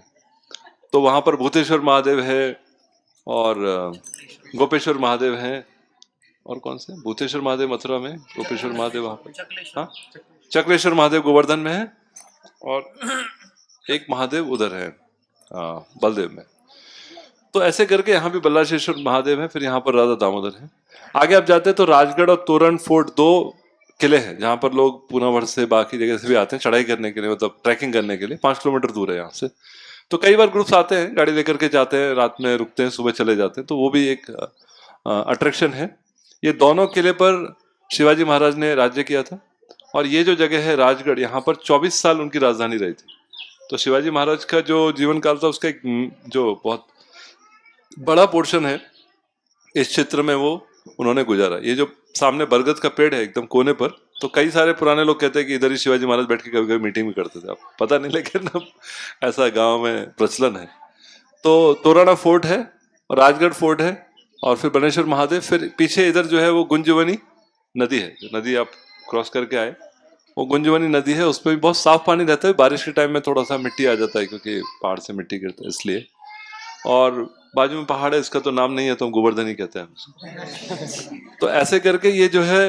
तो वहां पर भूतेश्वर महादेव है और गोपेश्वर महादेव हैं, और कौन से, भूतेश्वर महादेव मथुरा में, गोपेश्वर महादेव वहां पर, हाँ चक्रेश्वर महादेव गोवर्धन में है, और एक महादेव उधर है बलदेव में। तो ऐसे करके यहाँ भी बल्लाशेश्वर महादेव है, फिर यहाँ पर राधा दामोदर है। आगे आप जाते हैं तो राजगढ़ और तोरण फोर्ट 2 किले हैं, जहाँ पर लोग पूना भर से बाकी जगह से भी आते हैं चढ़ाई करने के लिए, मतलब ट्रैकिंग करने के लिए। 5 किलोमीटर दूर है यहाँ से। तो कई बार ग्रुप्स आते हैं, गाड़ी लेकर के जाते हैं, रात में रुकते हैं, सुबह चले जाते हैं। तो वो भी एक अट्रैक्शन है। ये दोनों किले पर शिवाजी महाराज ने राज्य किया था, और ये जो जगह है राजगढ़, यहाँ पर 24 साल उनकी राजधानी रही थी। तो शिवाजी महाराज का जो जीवन काल था, उसका एक जो बहुत बड़ा पोर्शन है इस क्षेत्र में वो उन्होंने गुजारा। ये जो सामने बरगद का पेड़ है एकदम कोने पर, तो कई सारे पुराने लोग कहते हैं कि इधर ही शिवाजी महाराज बैठ के कभी कभी मीटिंग भी करते थे। अब पता नहीं, लेकिन अब ऐसा गांव में प्रचलन है। तो तोराना फोर्ट है, और राजगढ़ फोर्ट है, और फिर बनेश्वर महादेव। फिर पीछे इधर जो है वो गुंजवनी नदी है, जो नदी आप क्रॉस करके आए, वो गुंजवनी नदी है। उस पर भी बहुत साफ पानी रहता है। बारिश के टाइम में थोड़ा सा मिट्टी आ जाता है, क्योंकि पहाड़ से मिट्टी गिरता है इसलिए। और बाजू में पहाड़ है, इसका तो नाम नहीं है तो हम गोवर्धन ही कहते हैं। तो ऐसे करके ये जो है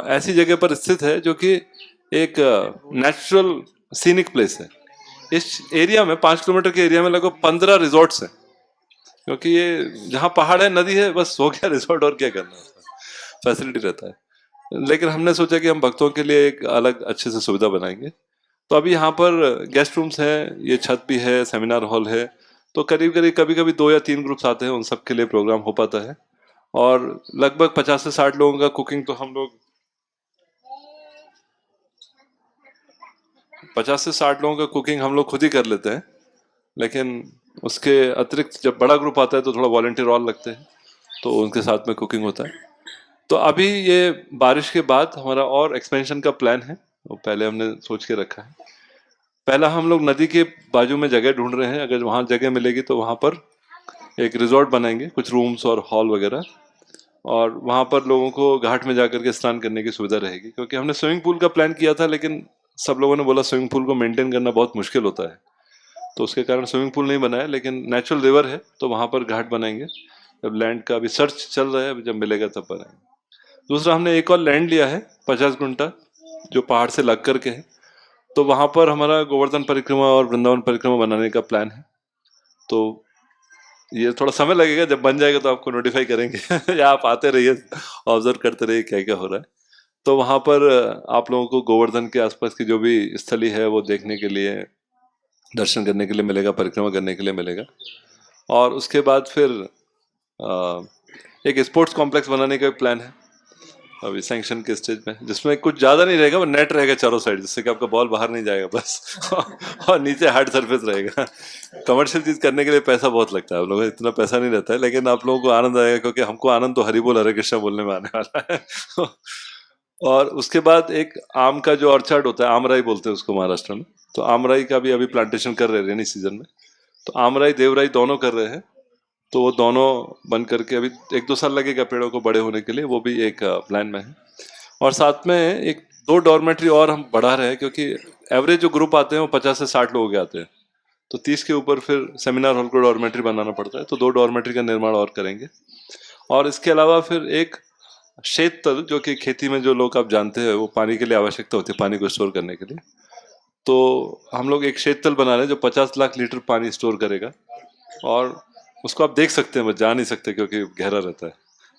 ऐसी जगह पर स्थित है जो कि एक नेचुरल सीनिक प्लेस है। इस एरिया में 5 किलोमीटर के एरिया में लगभग 15 रिजॉर्ट्स हैं, क्योंकि ये जहाँ पहाड़ है, नदी है, बस हो गया रिजॉर्ट, और क्या करना है, फैसिलिटी रहता है। लेकिन हमने सोचा कि हम भक्तों के लिए एक अलग अच्छे से सुविधा बनाएंगे। तो अभी यहाँ पर गेस्ट रूम्स हैं, ये छत भी है, सेमिनार हॉल है। तो करीब करीब कभी कभी 2 या 3 ग्रुप्स आते हैं, उन सब के लिए प्रोग्राम हो पाता है। और लगभग 50 से 60 लोगों का कुकिंग तो हम लोग 50 से 60 लोगों का कुकिंग हम लोग खुद ही कर लेते हैं। लेकिन उसके अतिरिक्त जब बड़ा ग्रुप आता है तो थोड़ा वॉलंटियर और लगते हैं, तो उनके साथ में कुकिंग होता है। तो अभी ये बारिश के बाद हमारा और एक्सपेंशन का प्लान है, वो पहले हमने सोच के रखा है। पहला हम लोग नदी के बाजू में जगह ढूंढ रहे हैं, अगर वहाँ जगह मिलेगी तो वहाँ पर एक रिजॉर्ट बनाएंगे, कुछ रूम्स और हॉल वगैरह, और वहाँ पर लोगों को घाट में जाकर के स्नान करने की सुविधा रहेगी। क्योंकि हमने स्विमिंग पूल का प्लान किया था, लेकिन सब लोगों ने बोला स्विमिंग पूल को मेंटेन करना बहुत मुश्किल होता है, तो उसके कारण स्विमिंग पूल नहीं बनाया। लेकिन नेचुरल रिवर है तो वहाँ पर घाट बनाएंगे। जब लैंड का अभी सर्च चल रहा है, जब मिलेगा तब बनाएंगे। दूसरा, हमने एक और लैंड लिया है 50 गुंठा, जो पहाड़ से लग करके है। तो वहाँ पर हमारा गोवर्धन परिक्रमा और वृंदावन परिक्रमा बनाने का प्लान है। तो ये थोड़ा समय लगेगा, जब बन जाएगा तो आपको नोटिफाई करेंगे या आप आते रहिए, ऑब्जर्व करते रहिए क्या क्या हो रहा है। तो वहाँ पर आप लोगों को गोवर्धन के आसपास की जो भी स्थली है वो देखने के लिए, दर्शन करने के लिए मिलेगा, परिक्रमा करने के लिए मिलेगा। और उसके बाद फिर एक स्पोर्ट्स कॉम्प्लेक्स बनाने का प्लान है अभी सैंक्शन के स्टेज में, जिसमें कुछ ज़्यादा नहीं रहेगा, वो नेट रहेगा चारों साइड, जिससे कि आपका बॉल बाहर नहीं जाएगा बस और नीचे हार्ड सरफेस रहेगा। कमर्शियल चीज़ करने के लिए पैसा बहुत लगता है, आप लोगों को इतना पैसा नहीं रहता है, लेकिन आप लोगों को आनंद आएगा, क्योंकि हमको आनंद तो हरि बोल हरे कृष्णा बोलने में आने वाला है। और उसके बाद एक आम का जो ऑर्चार्ड होता है, आमराई बोलते हैं उसको महाराष्ट्र में, तो आमराई का भी अभी प्लांटेशन कर रहे हैं रेनी सीजन में। तो आमराई देवराई दोनों कर रहे हैं, तो वो दोनों बन करके अभी 1-2 साल लगेगा पेड़ों को बड़े होने के लिए, वो भी एक प्लान में है। और साथ में एक 2 डॉर्मेट्री और हम बढ़ा रहे हैं, क्योंकि एवरेज जो ग्रुप आते हैं वो 50 से 60 लोग के आते हैं, तो 30 के ऊपर फिर सेमिनार हॉल को डॉर्मेट्री बनाना पड़ता है, तो 2 डॉर्मेट्री का निर्माण और करेंगे। और इसके अलावा फिर एक शेत तल, जो कि खेती में जो लोग आप जानते हैं वो पानी के लिए आवश्यकता होती है, पानी को स्टोर करने के लिए, तो हम लोग एक शेत तल बना रहे हैं जो 50 लाख लीटर पानी स्टोर करेगा। और उसको आप देख सकते हैं, बस जा नहीं सकते क्योंकि गहरा रहता है,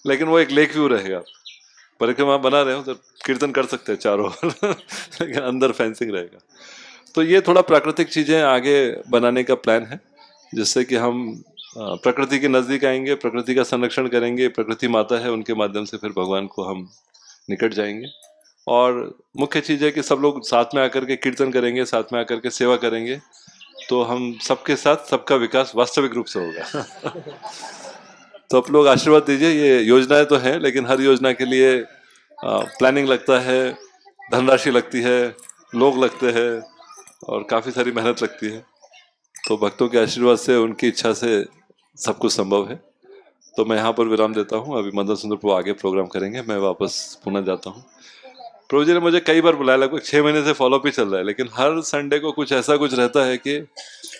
लेकिन वो एक लेक व्यू रहेगा। परिक्रमा बना रहे हो तो कीर्तन कर सकते हैं चारों ओर लेकिन अंदर फेंसिंग रहेगा। तो ये थोड़ा प्राकृतिक चीजें आगे बनाने का प्लान है, जिससे कि हम प्रकृति के नजदीक आएंगे, प्रकृति का संरक्षण करेंगे। प्रकृति माता है, उनके माध्यम से फिर भगवान को हम निकट जाएंगे। और मुख्य चीज है कि सब लोग साथ में आकर के कीर्तन करेंगे, साथ में आकर के सेवा करेंगे, तो हम सबके साथ सबका विकास वास्तविक रूप से होगा। तो आप लोग आशीर्वाद दीजिए। ये योजनाएं तो हैं, लेकिन हर योजना के लिए प्लानिंग लगता है, धनराशि लगती है, लोग लगते हैं, और काफ़ी सारी मेहनत लगती है। तो भक्तों के आशीर्वाद से, उनकी इच्छा से सब कुछ संभव है। तो मैं यहाँ पर विराम देता हूँ। अभी मदन सुंदर प्रभु आगे प्रोग्राम करेंगे, मैं वापस पुनः जाता हूँ। प्रभु जी ने मुझे कई बार बुलाया, लगभग 6 महीने से फॉलोअप ही चल रहा है, लेकिन हर संडे को कुछ ऐसा कुछ रहता है कि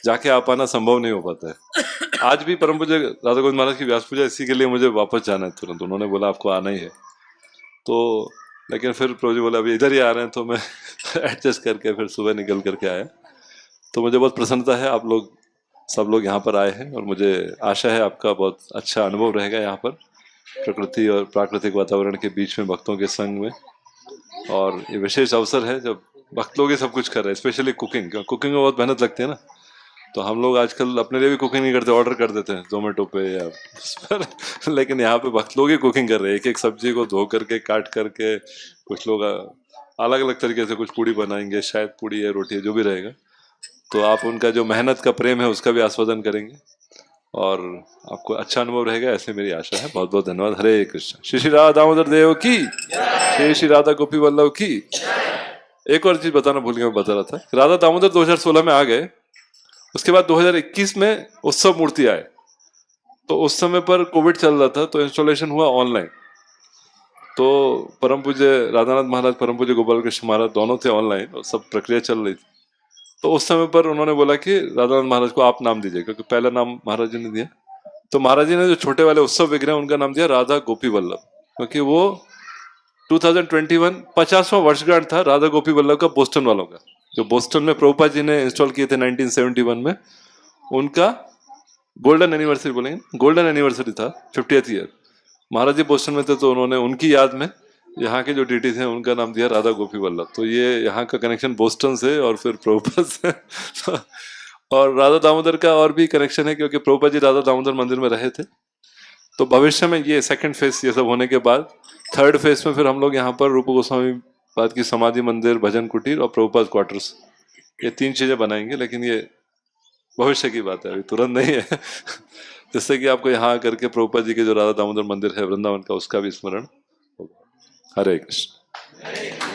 जाके आ पाना संभव नहीं हो पाता है। आज भी परम पूज्य राधा गोविंद महाराज की व्यास पूजा, इसी के लिए मुझे वापस जाना है तुरंत। उन्होंने बोला आपको आना ही है, तो लेकिन फिर प्रभु जी बोला अभी इधर ही आ रहे हैं, तो मैं एडजस्ट करके फिर सुबह निकल करके आया। तो मुझे बहुत प्रसन्नता है, आप लोग सब लोग यहाँ पर आए हैं, और मुझे आशा है आपका बहुत अच्छा अनुभव रहेगा यहाँ पर प्रकृति और प्राकृतिक वातावरण के बीच में, भक्तों के संग में। और ये विशेष अवसर है जब भक्त लोग ये सब कुछ कर रहे हैं, स्पेशली कुकिंग। कुकिंग में बहुत मेहनत लगती है ना, तो हम लोग आजकल अपने लिए भी कुकिंग नहीं करते, ऑर्डर कर देते हैं जोमेटो पे या उस पर लेकिन यहाँ पे भक्त लोग ही कुकिंग कर रहे हैं, एक एक सब्जी को धो करके, काट करके। कुछ लोग अलग अलग तरीके से, कुछ पूड़ी बनाएंगे, शायद पूड़ी या रोटी जो भी रहेगा। तो आप उनका जो मेहनत का प्रेम है उसका भी आस्वादन करेंगे, और आपको अच्छा अनुभव रहेगा, ऐसे मेरी आशा है। बहुत बहुत धन्यवाद। हरे कृष्ण। श्री श्री राधा दामोदर देव की, श्री श्री राधा गोपी वल्लभ की। एक और चीज बताना भूल गया, मैं बता रहा था, राधा दामोदर 2016 में आ गए, उसके बाद 2021 में उत्सव मूर्ति आए। तो उस समय पर कोविड चल रहा था, तो इंस्टॉलेशन हुआ ऑनलाइन। तो परम पूज्य राधानाथ महाराज, परम पूज्य गोपाल कृष्ण महाराज दोनों थे ऑनलाइन, और सब प्रक्रिया चल रही थी। तो उस समय पर उन्होंने बोला कि राधानाथ महाराज को आप नाम दीजिए, क्योंकि पहला नाम महाराज जी ने दिया। तो महाराज जी ने जो छोटे वाले उत्सव विग्रह उनका नाम दिया राधा गोपी वल्लभ, क्योंकि वो 2021 50वां वर्षगांठ था राधा गोपी वल्लभ का, बोस्टन वालों का, जो बोस्टन में प्रभुपाद जी ने इंस्टॉल किए थे 1971 में, उनका गोल्डन एनिवर्सरी बोलेंगे, गोल्डन एनिवर्सरी था, 50th ईयर। महाराज जी बोस्टन में थे तो उन्होंने उनकी याद में यहाँ के जो डीटी थे उनका नाम दिया राधा गोपी वल्लभ। तो ये यहाँ का कनेक्शन बोस्टन से और फिर प्रभुपाद से और राधा दामोदर का और भी कनेक्शन है, क्योंकि प्रभुपाद जी राधा दामोदर मंदिर में रहे थे। तो भविष्य में ये सेकंड फेज ये सब होने के बाद थर्ड फेज में फिर हम लोग यहाँ पर रूप गोस्वामी पाद की समाधि मंदिर, भजन कुटीर और प्रभुपाद क्वार्टर्स, ये 3 चीजें बनाएंगे। लेकिन ये भविष्य की बात है, अभी तुरंत नहीं है। जिससे कि आपको यहाँ करके प्रभुपाद जी के जो राधा दामोदर मंदिर है वृंदावन का, उसका भी स्मरण होगा। हरे कृष्ण।